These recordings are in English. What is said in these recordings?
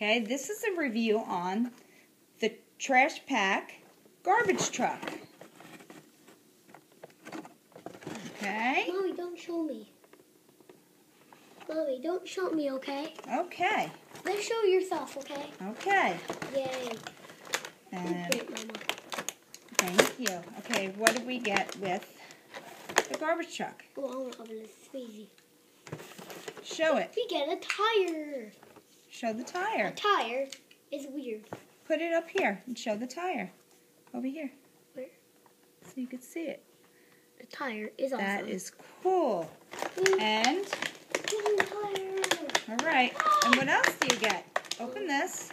Okay, this is a review on the Trash Pack garbage truck. Okay. Mommy, don't show me. Mommy, don't show me, okay? Okay. Let's show yourself, okay? Okay. Yay. And Great, Mama. thank you. Okay, what did we get with the garbage truck? Oh, I want to open this. It's easy. Show it. We get a tire. Show the A tire. tire is weird. Put it up here and show the tire. Over here. Where? So you can see it. The tire is awesome. That is cool. And, Tire. all right. And what else do you get? Open this.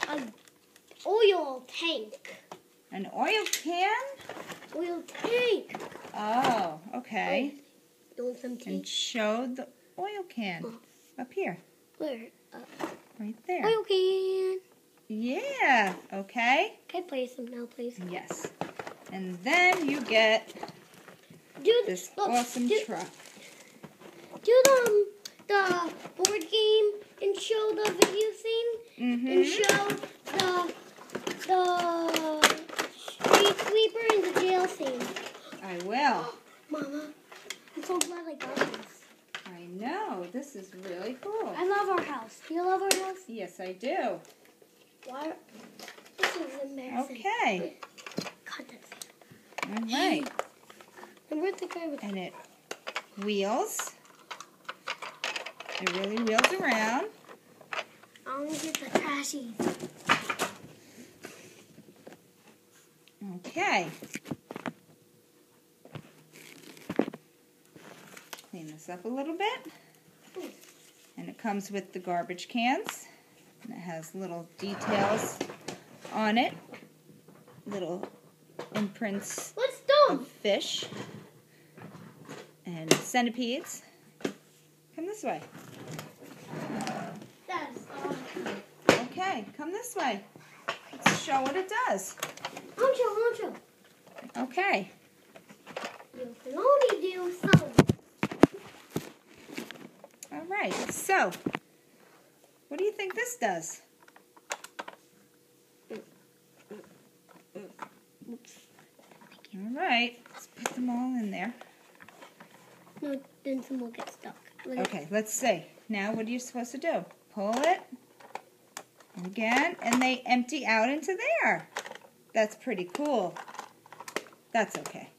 An oil tank. An oil can? Oil tank. Oh, okay. You want some And tank? show the oil can. Up here. Where? Right there. Oil can. Yeah. Okay. Can I play some now, please? Yes. And then you get Do this look, awesome do, truck. Do the board game and show the video scene and show the street sweeper and the jail scene. I will. Mama, I'm so glad I got this. I know. This is really cool. I love our house. Do you love our house? Yes, I do. Why? This is embarrassing. Okay. God, that's All right. And where's the guy with And it wheels. It really wheels around. I want to get the trashies. Okay. Clean this up a little bit. And it comes with the garbage cans. And it has little details on it. Little imprints What's of done? fish. And centipedes. Come this way. That's awesome. Okay, come this way. Let's show what it does. Honcho. Okay. You can only do some. All right. So, what do you think this does? All right. Let's put them all in there. No, then some will get stuck. Okay, let's see. Now, what are you supposed to do? Pull it. And again. And they empty out into there. That's pretty cool. That's okay.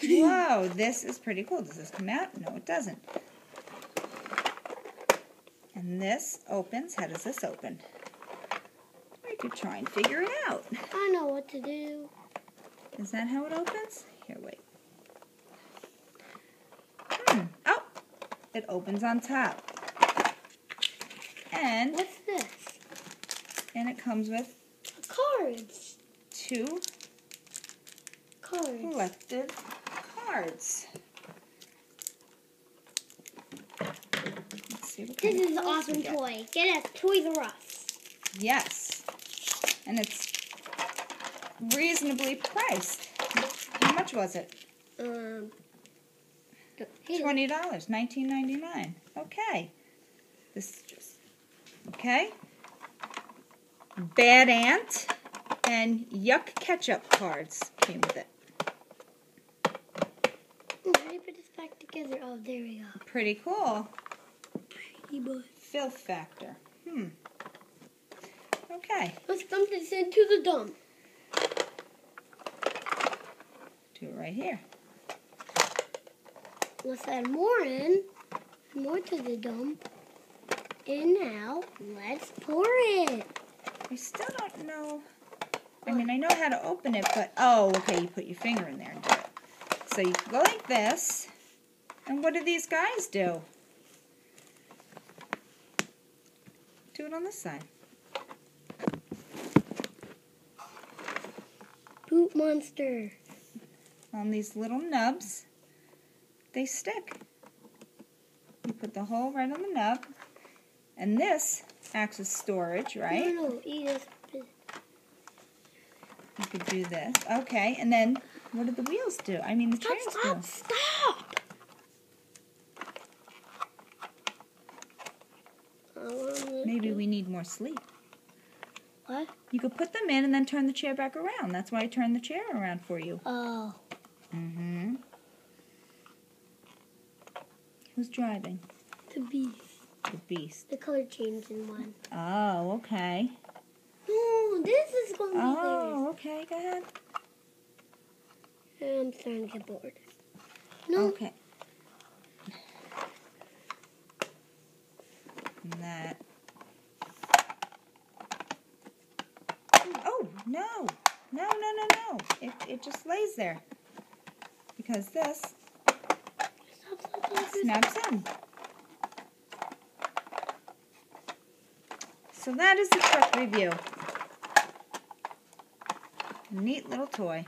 Whoa, this is pretty cool. Does this come out? No, it doesn't. And this opens. How does this open? We could try and figure it out. I know what to do. Is that how it opens? Here, wait. Oh, it opens on top. And What's this? it comes with Cards. 2 Cards. collected cards. Let's see what This kind is of an cards we awesome get. toy. Get it at Toys R Us. Yes. And it's reasonably priced. How much was it? Hey, $20, $19.99. Okay. This is just okay. Bad Ant and Yuck Ketchup cards came with it. How do you put this back together? Oh, there we go. Pretty cool. Pretty boy. Filth factor. Okay. Let's dump this into the dump. Do it right here. Let's add more in. More to the dump. And now, let's pour it. I still don't know. I mean, I know how to open it, but oh, okay, you put your finger in there and do it. So you go like this. And what do these guys do? Do it on this side. Poop monster. On these little nubs, they stick. You put the hole right on the nub. And this acts as storage, right? No, eat this. You could do this. Okay, and then what do the wheels do? I mean, the Stop, tires stop, do. stop! I want Maybe we need more sleep. What? You could put them in and then turn the chair back around. That's why I turned the chair around for you. Oh. Mm-hmm. Who's driving? The beast. The beast. The color changed in one. Oh, okay. No, this is going to be Oh, okay. Go ahead. theirs. I'm starting to get bored. No. Okay. And that. Oh, no. No, no, no, no. It just lays there. Because this Stop. snaps in. So that is the truck review. Neat little toy.